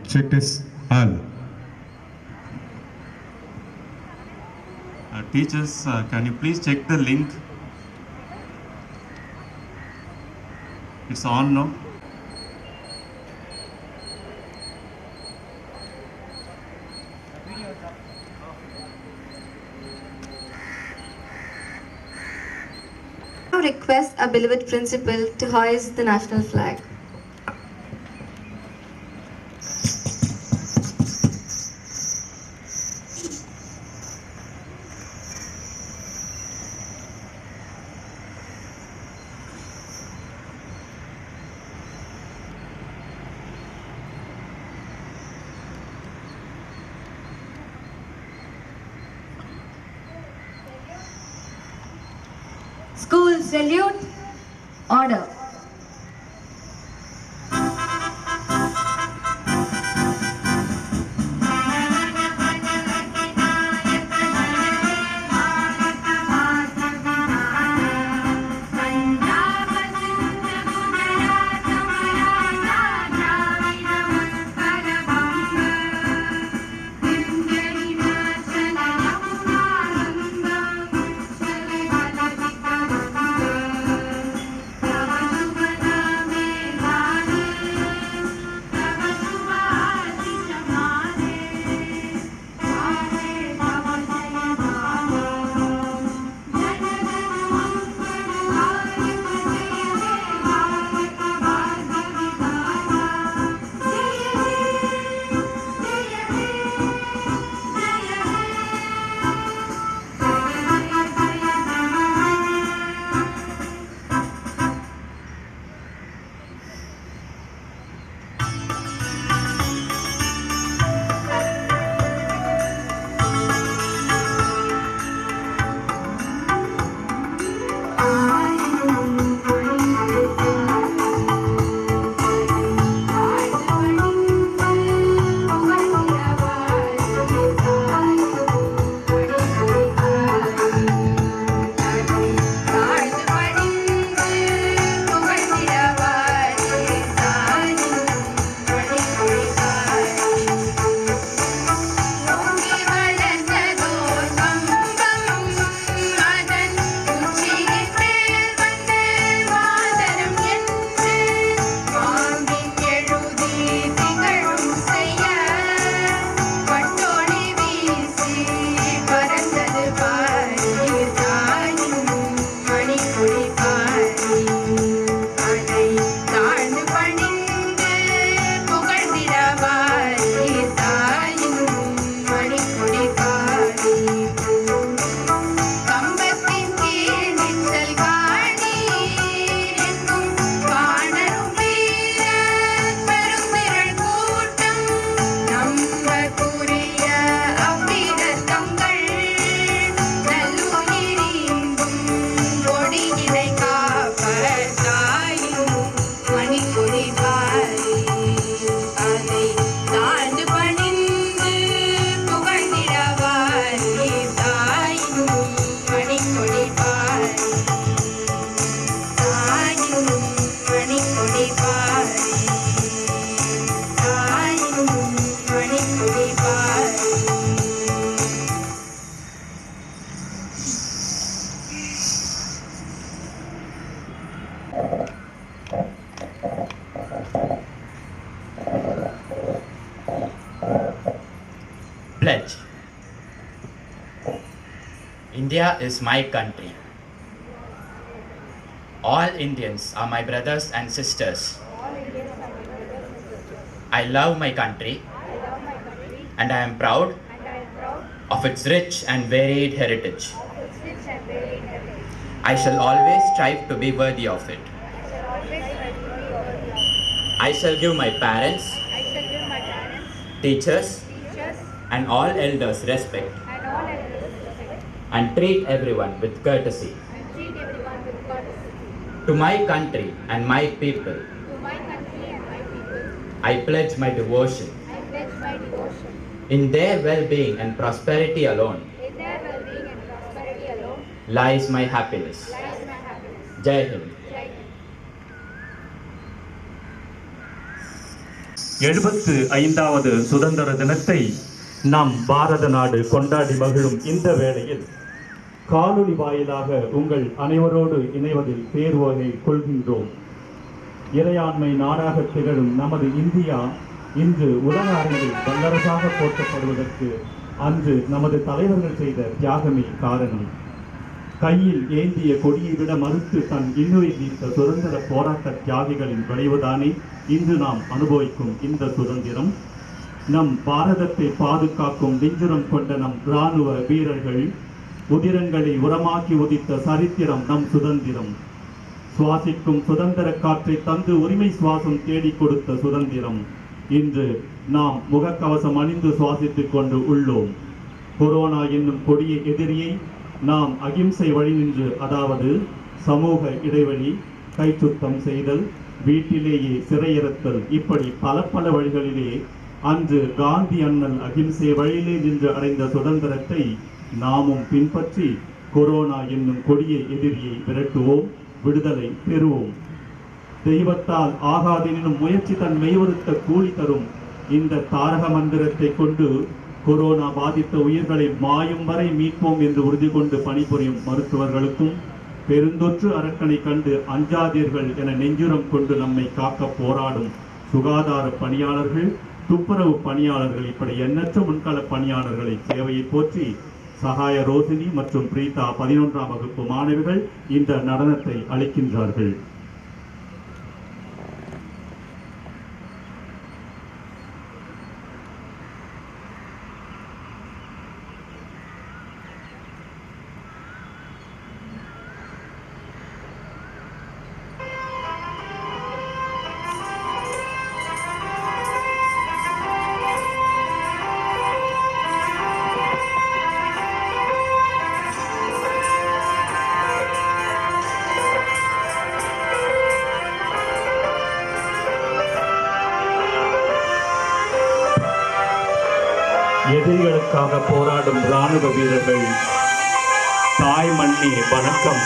Check this all. Teachers, can you please check the link? It's on now. Now request our beloved principal to hoist the national flag. School salute. Order. Pledge. India is my country. All Indians are my brothers and sisters. I love my country and I am proud of its rich and varied heritage. I shall always strive to be worthy of it. I shall give my parents, teachers, and all elders respect and treat everyone with courtesy. To my country and my people, I pledge my devotion. In their well-being and prosperity alone lies my happiness. Jai Hind. 75வது சுதந்திர தினத்தை நம் பாரத நாடு கொண்டாடி மகிழும் இந்த வேளையில் காணொளி வாயிலாக உங்கள் அனைவரோடு இணைவதில் பேருவகை கொள்கின்றோம். இறையாண்மை நாடாக திகழும் நமது இந்தியா இன்று உலக அரங்கில் வல்லரசாக போற்றப்படுவதற்கு அன்று நமது தலைவர்கள் செய்த தியாகமே காரணம். கையில் ஏந்திய கொடியை விட மறுத்து தன் இன்னுயிர் நீத்த சுதந்திர போராட்ட தியாகிகளின் விளைவுதானே இன்று நாம் அனுபவிக்கும் இந்த சுதந்திரம். நம் பாரதத்தை பாதுகாக்கும் நெஞ்சுரம் கொண்ட நம் இராணுவ வீரர்கள் உதிரங்களை உரமாக்கி உதித்த சரித்திரம் நம் சுதந்திரம். சுவாசிக்கும் சுதந்திர காற்றை தந்து உரிமை சுவாசம் தேடிக் கொடுத்த சுதந்திரம். இன்று நாம் முகக்கவசம் அணிந்து சுவாசித்துக் கொண்டு உள்ளோம். கொரோனா என்னும் கொடிய எதிரியை நாம் அகிம்சை வழி நின்று, அதாவது சமூக இடைவெளி, கை சுத்தம் செய்தல், வீட்டிலேயே சிறையிறத்தல், இப்படி பல வழிகளிலே அன்று காந்தி அண்ணல் அகிம்சை வழியிலே நின்று அடைந்த சுதந்திரத்தை நாமும் பின்பற்றி கொரோனா என்னும் கொடிய எதிரியை விரட்டுவோம், விடுதலை பெறுவோம். தெய்வத்தால் ஆகாதெனும் முயற்சி தன் மெய்வருத்த கூலி தரும் இந்த தாரக மந்திரத்தை கொண்டு கொரோனா பாதித்த உயிர்களை மாயும் வரை மீட்போம் என்று உறுதி கொண்டு பணிபுரியும் மருத்துவர்களுக்கும், பெருந்தொற்று அரக்கனை கண்டு அஞ்சாதீர்கள் என நெஞ்சுரம் கொண்டு நம்மை காக்க போராடும் சுகாதார பணியாளர்கள், துப்புரவு பணியாளர்கள், இப்படி எண்ணற்ற முன்கள பணியாளர்களை சேவையை போற்றி சகாய ரோசினி மற்றும் பிரீதா 11ஆம் வகுப்பு மாணவிகள் இந்த நடனத்தை அளிக்கின்றார்கள். எதிரிகளுக்காக போராடும் இராணுவ வீரர்கள், தாய் மண்ணே வணக்கம்.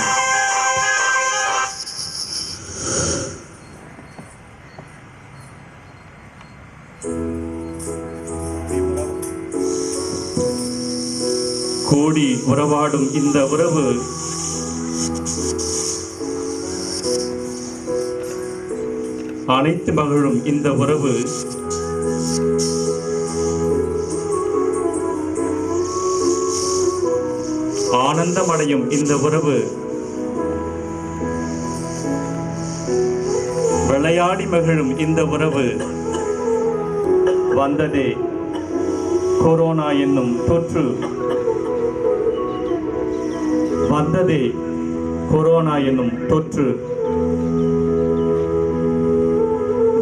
கோடி உறவாடும் இந்த உறவு அனைத்து மகளும் இந்த உறவு ஆனந்தமடையும் இந்த உறவு விளையாடி மகிழும் இந்த உறவு வந்ததே கொரோனா என்னும் தொற்று, வந்ததே கொரோனா என்னும் தொற்று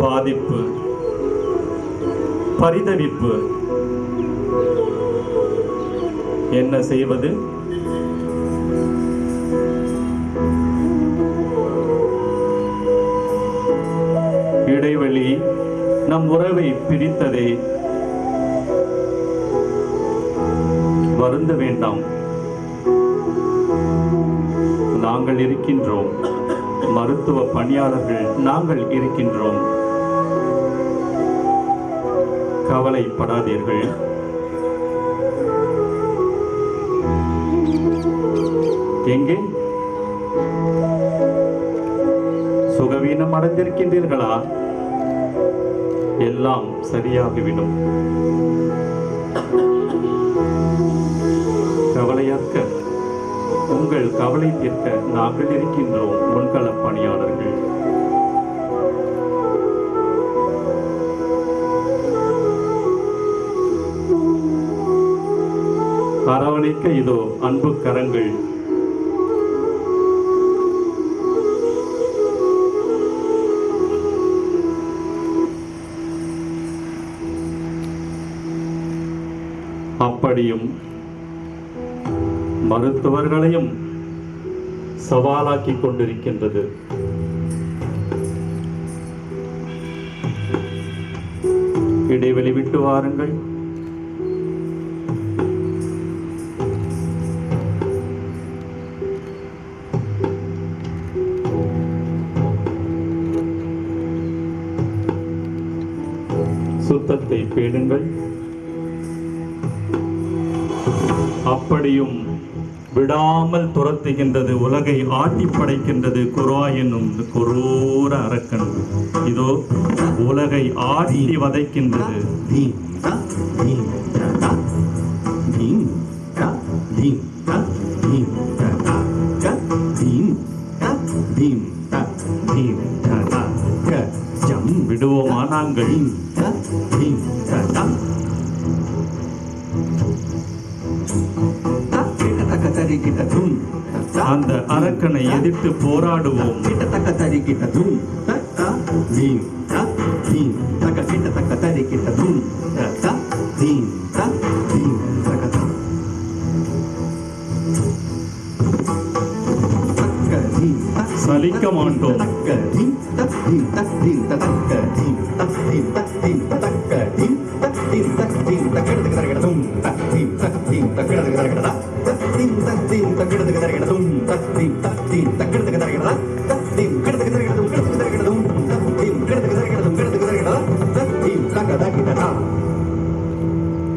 பாதிப்பு, பரிதவிப்பு. என்ன செய்வது? இடைவெளி நம் உறவை பிரித்ததே. வருந்த வேண்டாம், நாங்கள் இருக்கின்றோம். மருத்துவ பணியாளர்கள் நாங்கள் இருக்கின்றோம். கவலைப்படாதீர்கள். எங்கே சுகவீனம் அடைந்திருக்கின்றீர்களா? எல்லாம் சரியாகிவிடும். கவலையாக்க, உங்கள் கவலை தீர்க்க நாங்கள் இருக்கின்றோம். முன்கள பணியாளர்கள் அரவணைக்க இதோ அன்பு கரங்கள். அப்படியும் மருத்துவர்களையும் சவாலாக்கி கொண்டிருக்கின்றது. இடைவெளி விட்டு வாருங்கள். பரிசுத்தத்தை பேணுங்கள். அப்படியும் விடாமல் துரத்துகின்றது, உலகை ஆட்டி படைக்கின்றது குரா என்னும் கொரூர அரக்கன். இதோ உலகை ஆட்டி வதைக்கின்றது. விடுவோமா நாங்கள்? அந்த அரக்கனை எதிர்த்து போராடுவோம். சலிக்க மாட்டோம்.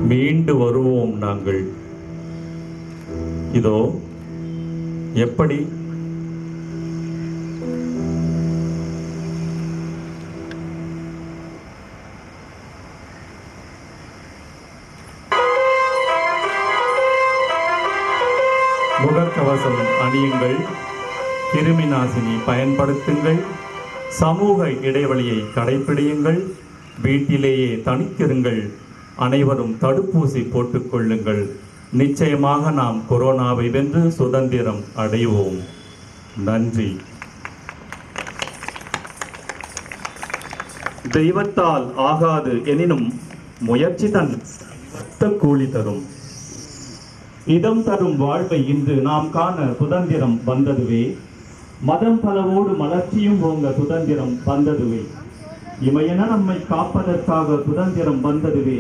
மீண்டு வருவோம் நாங்கள். இதோ எப்படி முகக்கவசம் அணியுங்கள், கிருமி நாசினி பயன்படுத்துங்கள், சமூக இடைவெளியை கடைபிடியுங்கள், வீட்டிலேயே தனித்திருங்கள், அனைவரும் தடுப்பூசி போட்டுக்கொள்ளுங்கள். நிச்சயமாக நாம் கொரோனாவை வென்று சுதந்திரம் அடைவோம். நன்றி. தெய்வத்தால் ஆகாது எனினும் முயற்சி தன் கூலி தரும். இதம் தரும் வாழ்வை இன்று நாம் காண சுதந்திரம் வந்ததுவே. மதம் பலவோடு மலர்ச்சியும் ஓங்க சுதந்திரம் வந்ததுவே. இமயன நம்மை காப்பதற்காக சுதந்திரம் வந்ததுவே.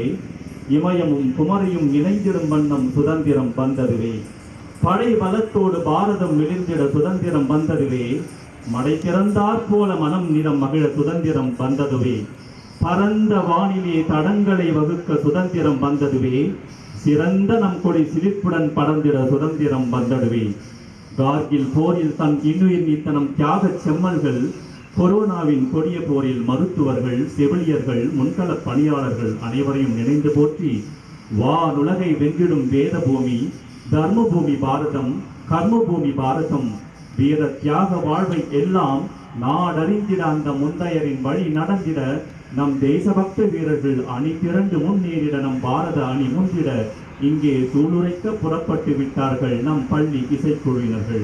இமயமும் குமரியும் இணைந்திடும் வண்ணம் சுதந்திரம் வந்ததுவே. படை பலத்தோடு பாரதம் விழுந்திட சுதந்திரம் வந்ததுவே. மடை திறந்தாற் போல மனம் நிறம் மகிழ சுதந்திரம் வந்ததுவே. பரந்த வானிலே தடங்களை வகுக்க சுதந்திரம் வந்ததுவே. சிறந்த நம் கொடி சிலிப்புடன் படர்ந்திட சுதந்திரம் வந்ததுவே. கார்கில் போரில் தன் இன்னுயிர் நீத்தனம் தியாக செம்மல்கள், கொரோனாவின் கொடிய போரில் மருத்துவர்கள், செவிலியர்கள், முன்கள பணியாளர்கள் அனைவரையும் நினைந்து போற்றி வானுலகை வென்றிடும் வேத பூமி, தர்ம பூமி பாரதம், கர்ம பூமி பாரதம். வீர தியாக வாழ்வை எல்லாம் நாடறிந்திட அந்த முந்தையரின் வழி நடந்திட நம் தேசபக்த வீரர்கள் அணி திரண்டு முன்னேறிட நம் பாரத அணி முந்திட இங்கே சூளுரைக்க புறப்பட்டு விட்டார்கள் நம் பள்ளி இசைக்குழுவினர்கள்.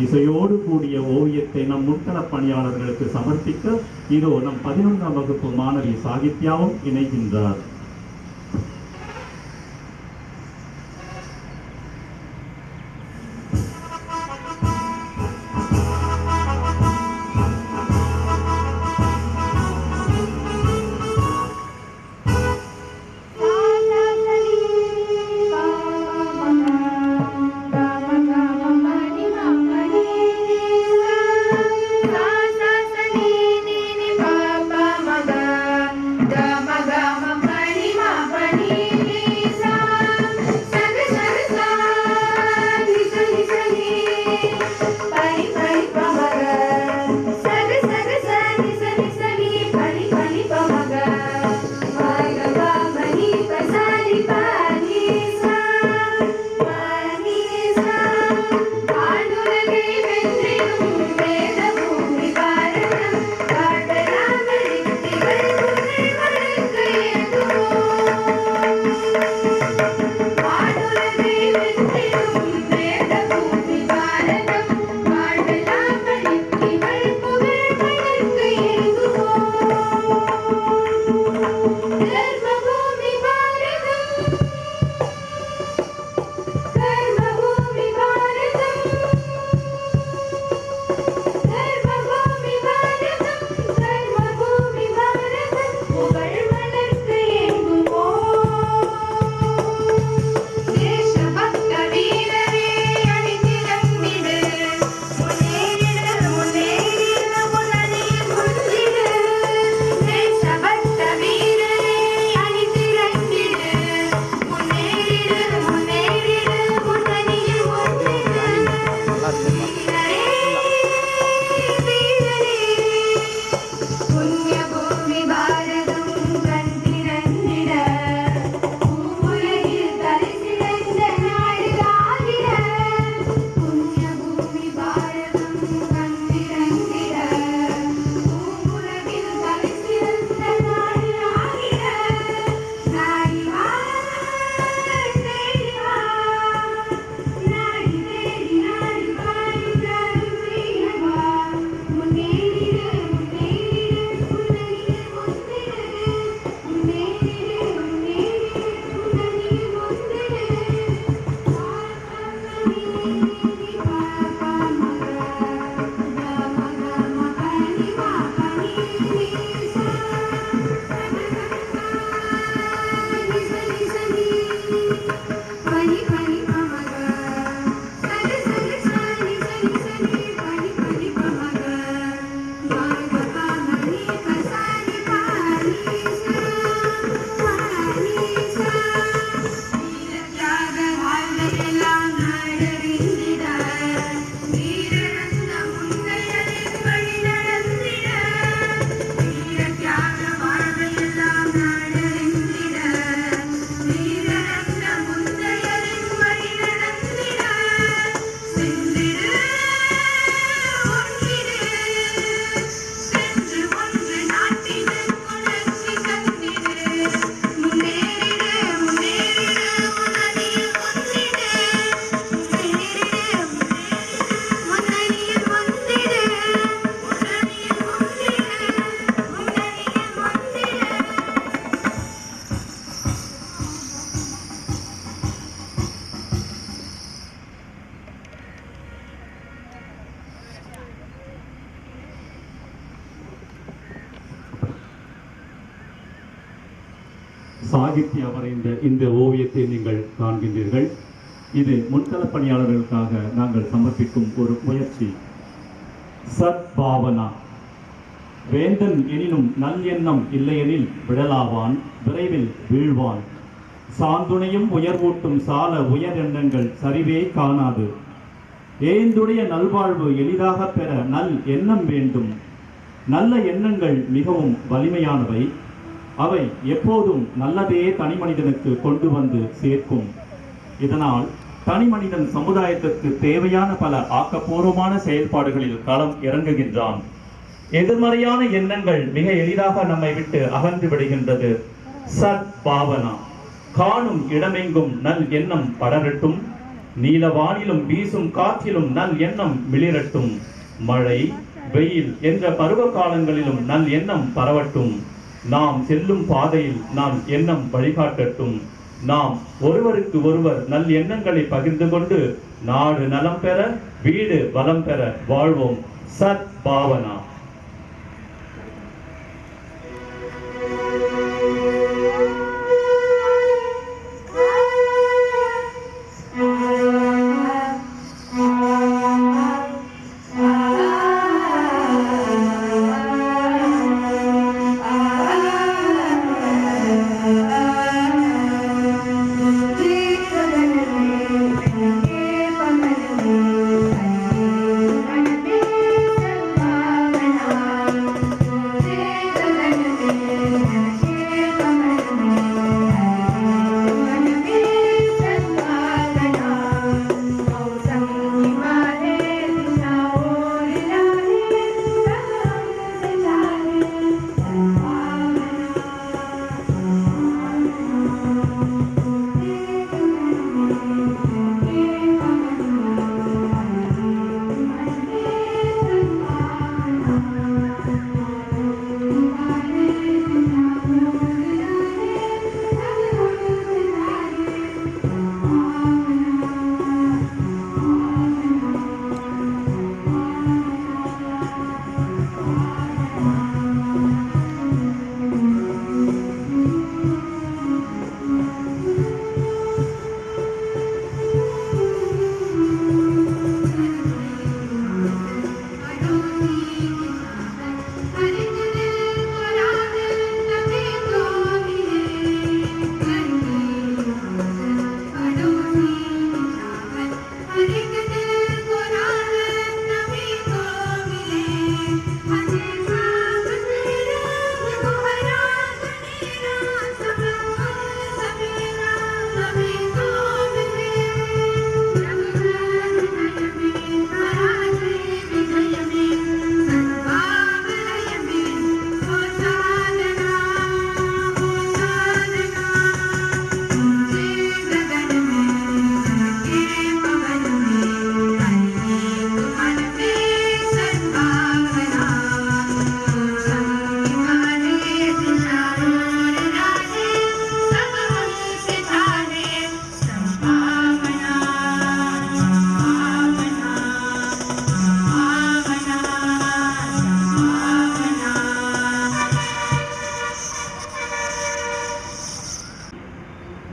இசையோடு கூடிய ஓவியத்தை நம் முன்கள பணியாளர்களுக்கு சமர்ப்பிக்க இதோ நம் 11ஆம் வகுப்பு மாணவி சாகித்யாவும் இணைகின்றார். Ga ma சாகித்யா வரைந்த இந்த ஓவியத்தை நீங்கள் காண்கின்றீர்கள். இது முன்களப் பணியாளர்களுக்காக நாங்கள் சமர்ப்பிக்கும் ஒரு முயற்சி. சத்பாவனா. வேந்தன் எனினும் நல் எண்ணம் இல்லையெனில் விடலாவான், விரைவில் வீழ்வான். சாந்துணையும் உயர்வூட்டும் சால உயர் எண்ணங்கள் சரிவே காணாது. ஏந்துடைய நல்வாழ்வு எளிதாக பெற நல் எண்ணம் வேண்டும். நல்ல எண்ணங்கள் மிகவும் வலிமையானவை. அவை எப்போதும் நல்லதே தனிமனிதனுக்கு கொண்டு வந்து சேர்க்கும். இதனால் தனிமனிதன் சமுதாயத்திற்கு தேவையான பல ஆக்கப்பூர்வமான செயல்பாடுகளில் களம் இறங்குகின்றான். எதிர்மறையான எண்ணங்கள் மிக எளிதாக நம்மை விட்டு அகன்று விடுகின்றது. சத் பாவனா. காணும் இடமெங்கும் நல் எண்ணம் படரட்டும். நீலவானிலும் வீசும் காற்றிலும் நல் எண்ணம் மிளிரட்டும். மழை வெயில் என்ற பருவ காலங்களிலும் நல் எண்ணம் பரவட்டும். நாம் செல்லும் பாதையில் நம் எண்ணம் வழிகாட்டட்டும். நாம் ஒருவருக்கு ஒருவர் நல் எண்ணங்களை பகிர்ந்து கொண்டு நாடு நலம் பெற, வீடு வளம் பெற வாழ்வோம். சத் பாவனா.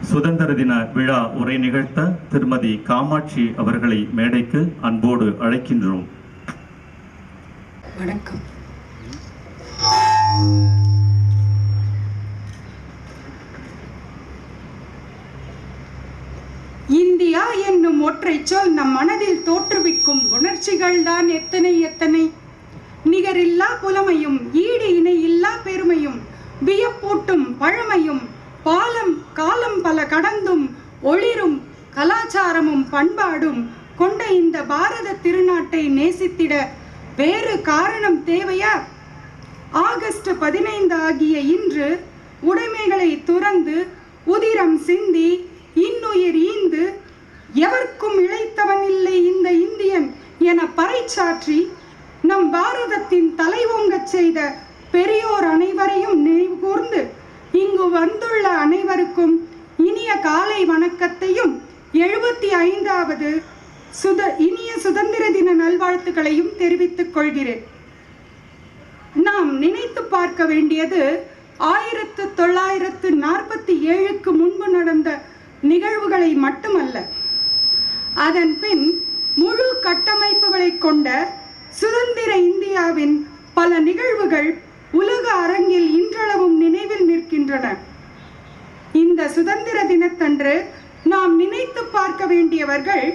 சுதந்திர தின விழா உரை நிகழ்த்த திருமதி காமாட்சி அவர்களை மேடைக்கு அன்போடு அழைக்கின்றோம். வணக்கம். இந்தியா என்னும் ஒற்றை சொல் நம் மனதில் தோற்றுவிக்கும் உணர்ச்சிகள் தான் எத்தனை எத்தனை. நிகரில்லா புலமையும் ஈடு இணை இல்லா பெருமையும் வியப்பூட்டும் பழமையும் பாலம் காலம் பல கடந்தும் ஒளிரும் கலாச்சாரமும் பண்பாடும் கொண்ட இந்த பாரத திருநாட்டை நேசித்திட வேறு காரணம் தேவையா? ஆகஸ்ட் 15 ஆகிய இன்று உடைமைகளை துறந்து உதிரம் சிந்தி இன்னுயிர் ஈந்து எவர்க்கும் இழைத்தவன் இல்லை இந்த இந்தியன் என பறைசாற்றி நம் பாரதத்தின் தலைவோங்கச் செய்த பெரியோர் அனைவரையும் நினைவு கூர்ந்து இங்கு வந்துள்ள அனைவருக்கும் இனிய காலை வணக்கத்தையும் 75வது இனிய சுதந்திர தின நல்வாழ்த்துக்களையும் தெரிவித்துக் கொள்கிறேன். நாம் நினைத்து பார்க்க வேண்டியது 1947க்கு முன்பு நடந்த நிகழ்வுகளை மட்டுமல்ல, அதன் பின் முழு கட்டமைப்புகளை கொண்ட சுதந்திர இந்தியாவின் பல நிகழ்வுகள் உலக அரங்கில் இன்றளவும் நினைவில் நிற்கின்றன. இந்த சுதந்திர தினத்தன்று நாம் நினைத்து பார்க்க வேண்டியவர்கள்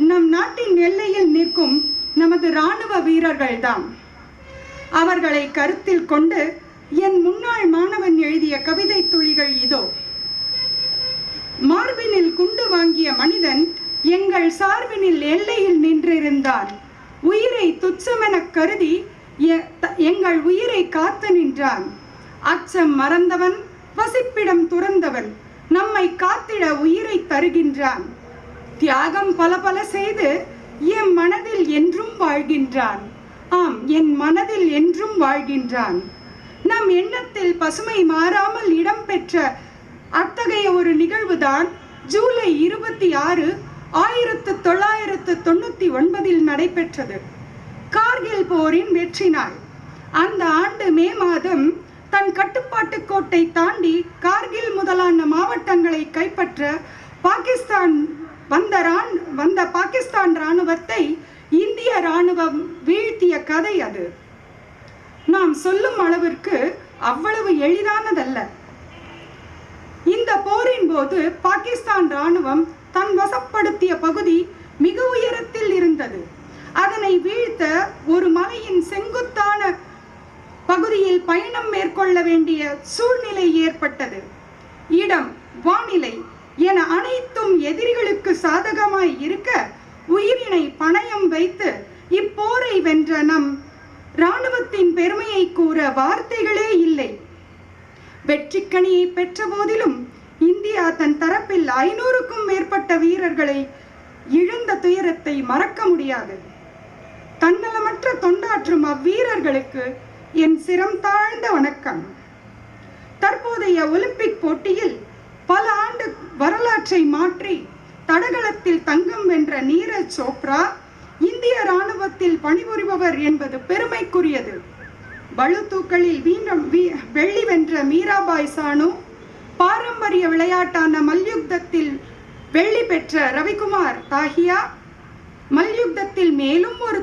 நம் நாட்டின் எல்லையில் நிற்கும் நமது இராணுவ வீரர்கள்தான். அவர்களை கருத்தில் கொண்டு என் முன்னாள் மாணவன் எழுதிய கவிதை துளிகள் இதோ. மார்பினில் குண்டு வாங்கிய மனிதன் எங்கள் சார்பினில் எல்லையில் நின்றிருந்தான். உயிரை துச்சமென கருதி எங்கள் உயிரை காத்து நின்றான். அச்சம் மறந்தவன், வசிப்பிடம் துறந்தவன், நம்மை காத்திட உயிரை தருகின்றான். தியாகம் பல பல செய்து என் மனதில் என்றும் வாழ்கின்றான். ஆம், என் மனதில் என்றும் வாழ்கின்றான். நம் எண்ணத்தில் பசுமை மாறாமல் இடம்பெற்ற அத்தகைய ஒரு நிகழ்வுதான் ஜூலை 26, 1999 நடைபெற்றது. கார்கில் போரின் வெற்றி நாள். அந்த ஆண்டு மே மாதம் தன் கட்டுப்பாட்டு கோட்டை தாண்டி கார்கில் முதலான மாவட்டங்களை கைப்பற்ற வந்த பாகிஸ்தான் இராணுவத்தை இந்திய இராணுவம் வீழ்த்திய கதை அது. நாம் சொல்லும் அளவிற்கு அவ்வளவு எளிதானதல்ல. இந்த போரின் போது பாகிஸ்தான் இராணுவம் தன் வசப்படுத்திய பகுதி மிக உயரத்தில் இருந்தது. அதனை வீழ்த்த ஒரு மலையின் செங்குத்தான பகுதியில் பயணம் மேற்கொள்ள வேண்டிய சூழ்நிலை ஏற்பட்டது. இடம், வானிலை என அனைத்தும் எதிரிகளுக்கு சாதகமாய் இருக்க உயிரினை பணயம் வைத்து இப்போரை வென்ற நம் இராணுவத்தின் பெருமையை கூற வார்த்தைகளே இல்லை. வெற்றிக்கனியை பெற்ற போதிலும் இந்தியா தன் தரப்பில் 500க்கும் மேற்பட்ட வீரர்களை இழந்த துயரத்தை மறக்க முடியாது. தன்னலமற்ற தொண்டாற்றும் அவ்வீரர்களுக்கு என் சிரம் தாழ்ந்த வணக்கம். தற்போதைய ஒலிம்பிக் போட்டியில் பல ஆண்டு வரலாற்றை மாற்றி தடகளத்தில் தங்கம் வென்ற நீரஜ் சோப்ரா இந்திய இராணுவத்தில் பணிபுரிபவர் என்பது பெருமைக்குரியது. பளுதூக்கலில் வெள்ளி வென்ற மீராபாய் சானு, பாரம்பரிய விளையாட்டான மல்யுத்தத்தில் வெள்ளி பெற்ற ரவிக்குமார் தாஹியா, மல்யுத்தத்தில் மேலும் ஒரு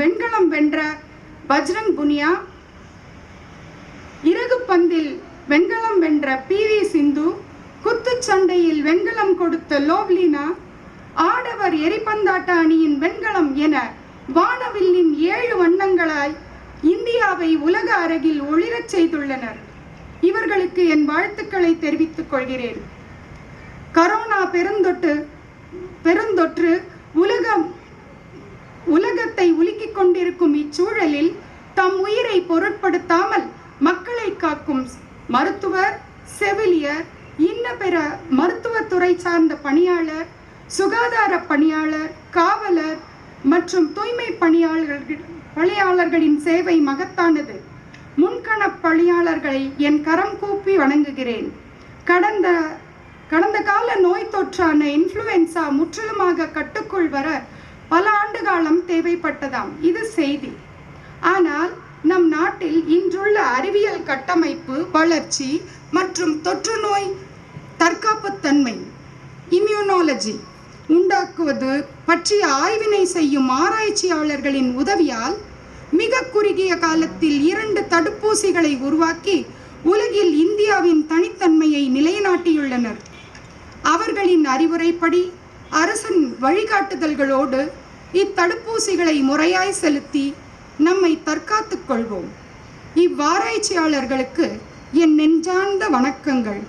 வெண்கலம் வென்ற பஜ்ரங் புனியா, இறகு பந்தில் வெண்கலம் வென்ற PV சிந்து, குத்துச்சண்டையில் வெண்கலம் கொடுத்த லோவ்லினா, ஆடவர் எரிபந்தாட்ட அணியின் வெண்கலம் என வானவில்லின் 7 வண்ணங்களாய் இந்தியாவை உலக அரங்கில் ஒளிரச் செய்துள்ளனர். இவர்களுக்கு என் வாழ்த்துக்களை தெரிவித்துக் கொள்கிறேன். கரோனா பெருந்தொற்று உலகத்தை உலுக்கிக் கொண்டிருக்கும் இச்சூழலில் தம் உயிரை பொருட்படுத்தாமல் மக்களை காக்கும் மருத்துவர், செவிலியர், இன்ன பிற மருத்துவத்துறை சார்ந்த பணியாளர், சுகாதார பணியாளர், காவலர் மற்றும் தூய்மை பணியாளர்களின் சேவை மகத்தானது. முன்கள பணியாளர்களை என் கரம் கூப்பி வணங்குகிறேன். கடந்த கால நோய் தொற்றான இன்ஃப்ளூயன்சா முற்றிலுமாக கட்டுக்குள் வர பல ஆண்டு காலம் தேவைப்பட்டதாம். இது செய்தி. ஆனால் நம் நாட்டில் இன்றுள்ள அறிவியல் கட்டமைப்பு, வளர்ச்சி மற்றும் தொற்று நோய் தற்காப்புத்தன்மை, இம்யூனாலஜி உண்டாக்குவது பற்றிய ஆய்வினை செய்யும் ஆராய்ச்சியாளர்களின் உதவியால் மிக குறுகிய காலத்தில் 2 தடுப்பூசிகளை உருவாக்கி உலகில் இந்தியாவின் தனித்தன்மையை நிலைநாட்டியுள்ளனர். அவர்களின் அறிவுரைப்படி அரசின் வழிகாட்டுதல்களோடு இத்தடுப்பூசிகளை முறையாய் செலுத்தி நம்மை தற்காத்துக் கொள்வோம். இவ்வாராய்ச்சியாளர்களுக்கு என் நெஞ்சார்ந்த வணக்கங்கள்.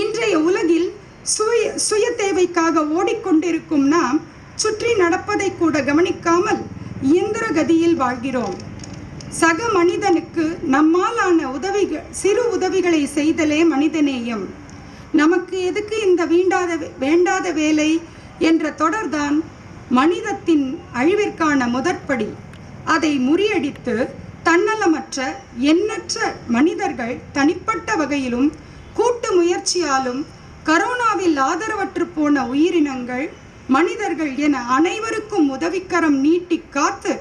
இன்றைய உலகில் சுய தேவைக்காக ஓடிக்கொண்டிருக்கும் நாம் சுற்றி நடப்பதை கூட கவனிக்காமல் இயந்திர கதியில் வாழ்கிறோம். சக மனிதனுக்கு நம்மாலான சிறு உதவிகளை செய்தலே மனிதநேயம். நமக்கு எதுக்கு இந்த வேண்டாத வேலை என்ற தொடர்தான் மனிதத்தின் அழிவிற்கான முதற்படி. அதை முறியடித்து தன்னலமற்ற எண்ணற்ற மனிதர்கள் தனிப்பட்ட வகையிலும் கூட்டு முயற்சியாலும் கரோனாவில் ஆதரவற்று போன உயிரினங்கள், மனிதர்கள் என அனைவருக்கும் உதவிக்கரம் நீட்டி காத்து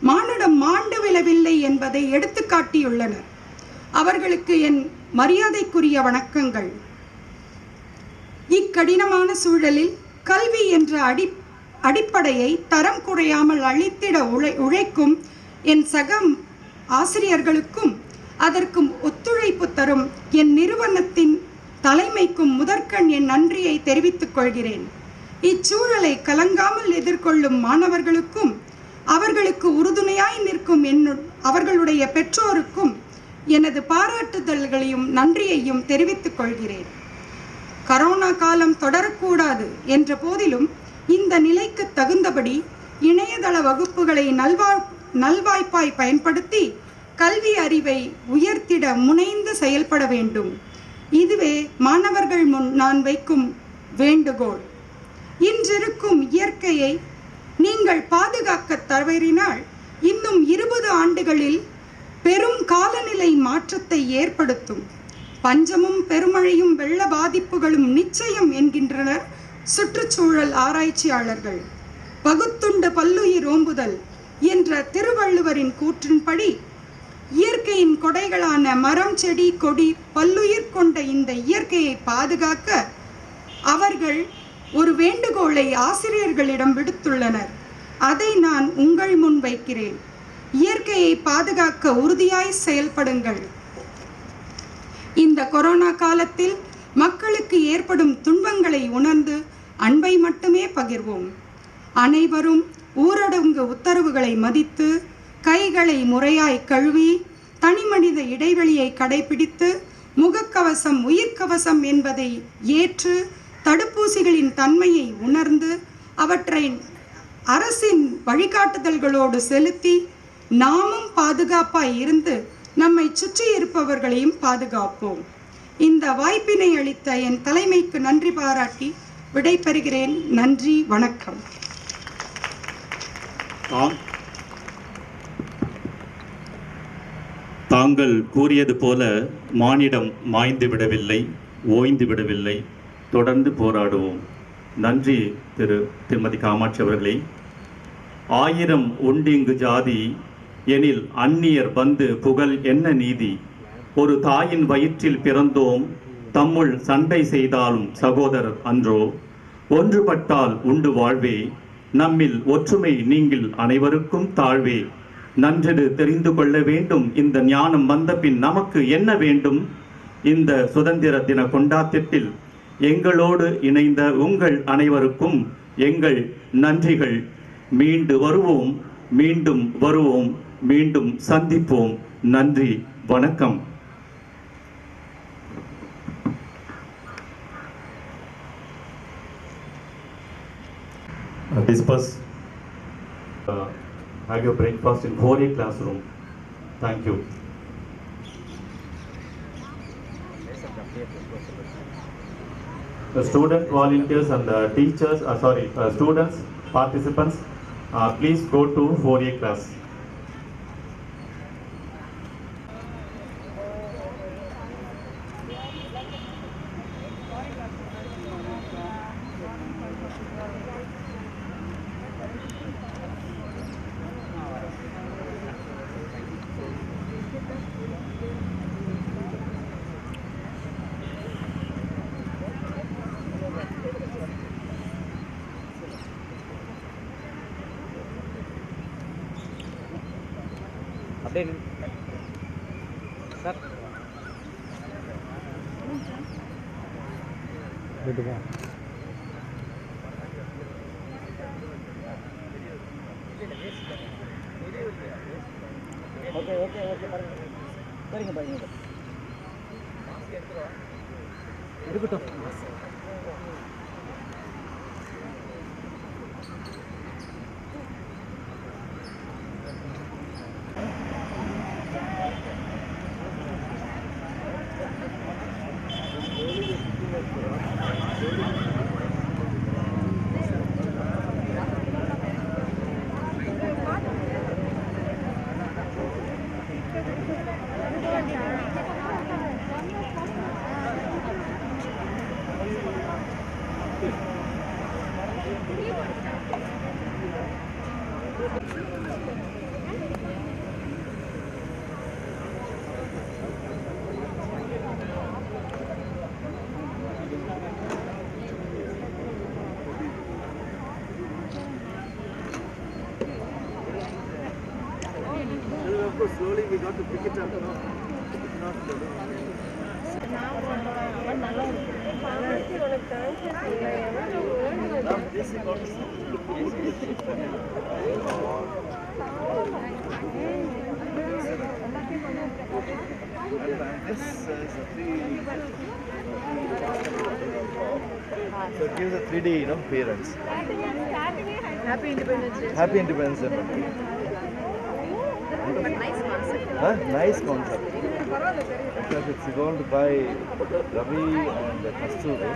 மானுடம் மாண்டு விழவில்லை என்பதை எடுத்துக்காட்டியுள்ளனர். அவர்களுக்கு என் மரியாதைக்குரிய வணக்கங்கள். இக்கடினமான சூழலில் கல்வி என்ற அடிப்படையை தரம் குறையாமல் அளித்திட உழைக்கும் என் சக ஆசிரியர்களுக்கும் அதற்கு ஒத்துழைப்பு தரும் என் நிறுவனத்தின் தலைமைக்கும் முதற்கண் என் நன்றியை தெரிவித்துக் கொள்கிறேன். இச்சூழலை கலங்காமல் எதிர்கொள்ளும் மாணவர்களுக்கும் அவர்களுக்கு உறுதுணையாய் நிற்கும் அவர்களுடைய பெற்றோருக்கும் எனது பாராட்டுதல்களையும் நன்றியையும் தெரிவித்துக் கொள்கிறேன். கரோனா காலம் தொடரக்கூடாது என்ற போதிலும் இந்த நிலைக்கு தகுந்தபடி இணையதள வகுப்புகளை நல்வாய்ப்பாய் பயன்படுத்தி கல்வி அறிவை உயர்த்திட முனைந்து செயல்பட வேண்டும். இதுவே மாணவர்கள் முன் நான் வைக்கும் வேண்டுகோள். இன்றிருக்கும் இயற்கையை நீங்கள் பாதுகாக்க தவறினால் இன்னும் 20 ஆண்டுகளில் பெரும் காலநிலை மாற்றத்தை ஏற்படுத்தும். பஞ்சமும் பெருமழையும் வெள்ள பாதிப்புகளும் நிச்சயம் என்கின்றனர் சுற்றுச்சூழல் ஆராய்ச்சியாளர்கள். பகுத்துண்டு பல்லுயிர் ஓம்புதல் என்ற திருவள்ளுவரின் கூற்றின்படி இயற்கையின் கொடைகளான மரம், செடி, கொடி, பல்லுயிர் கொண்ட இந்த இயற்கையை பாதுகாக்க அவர்கள் ஒரு வேண்டுகோளை ஆசிரியர்களிடம் விடுத்துள்ளனர். அதை நான் உங்கள் முன் வைக்கிறேன். இயற்கையை பாதுகாக்க உறுதியாய் செயல்படுங்கள். இந்த கொரோனா காலத்தில் மக்களுக்கு ஏற்படும் துன்பங்களை உணர்ந்து அன்பை மட்டுமே பகிர்வோம். அனைவரும் ஊரடங்கு உத்தரவுகளை மதித்து கைகளை முறையாய் கழுவி தனிமனித இடைவெளியை கடைபிடித்து முகக்கவசம் உயிர்க்கவசம் என்பதை ஏற்று தடுப்பூசிகளின் தன்மையை உணர்ந்து அவற்றை அரசின் வழிகாட்டுதல்களோடு செலுத்தி நாமும் பாதுகாப்பாய் இருந்து நம்மை சுற்றி இருப்பவர்களையும் பாதுகாப்போம். இந்த வாய்ப்பினை அளித்த என் தலைமைக்கு நன்றி பாராட்டி விடைபெறுகிறேன். நன்றி, வணக்கம். தாங்கள் கூறியது போல மானிடம் மாய்ந்து விடவில்லை, ஓய்ந்து விடவில்லை. தொடர்ந்து போராடுவோம். நன்றி திருமதி காமாட்சி அவர்களே. 1000 உண்டிங்கு ஜாதி எனில் அந்நியர் வந்து புகழ் என்ன நீதி. ஒரு தாயின் வயிற்றில் பிறந்தோம், தம்முள் சண்டை செய்தாலும் சகோதரர் அன்றோ. ஒன்றுபட்டால் உண்டு வாழ்வே, நம்மில் ஒற்றுமை நீங்கள் அனைவருக்கும் தாழ்வே. நன்றென்று தெரிந்து கொள்ள வேண்டும், இந்த ஞானம் வந்த பின் நமக்கு என்ன வேண்டும். இந்த சுதந்திர தின கொண்டாட்டத்தில் எங்களோடு இணைந்த உங்கள் அனைவருக்கும் எங்கள் நன்றிகள். மீண்டு வருவோம், மீண்டும் வருவோம், மீண்டும் சந்திப்போம். நன்றி, வணக்கம். Disperse. Have your breakfast in 4A classroom. Thank you. The student volunteers and the teachers, students, participants, please go to 4A class. Sir. Slowly we got to pick it up. This is a 3D. So it gives a 3D, appearance. Happy Independence Day. Happy Independence Day. But nice concept. Huh? Nice concept. Because it's going by Ravi and Kasturi.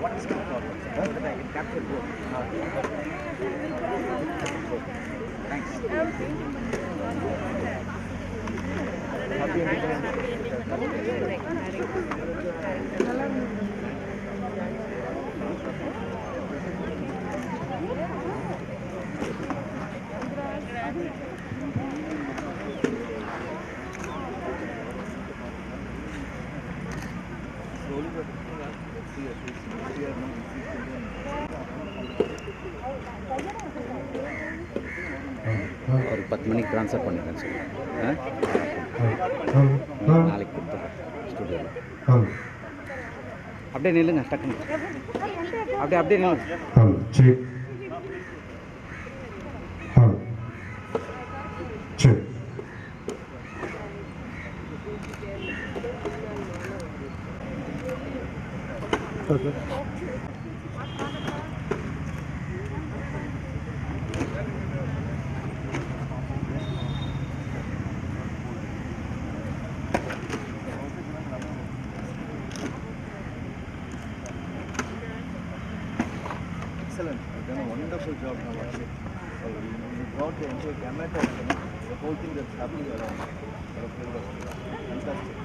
What is the problem? I can capture both. Thanks. Happy Independence slowly but let's see at least we are not ஒரு 10 மணிக்கு transfer பண்ணிடுறேன் sir நாளைக்கு கொடுத்துட்றேன் ஸ்டுடியோவில் அப்படியே நில்லுங்க டக்குன்னு அப்படியே நில்லுங்க check. Check. Okay. excellent. You've done a wonderful job now actually. You brought the entire gamut of the whole thing that's happening around. Fantastic.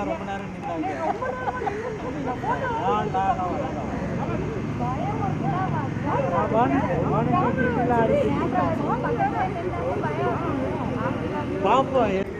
ரொம்ப நேரம் நின்றாங்க பாப்போம்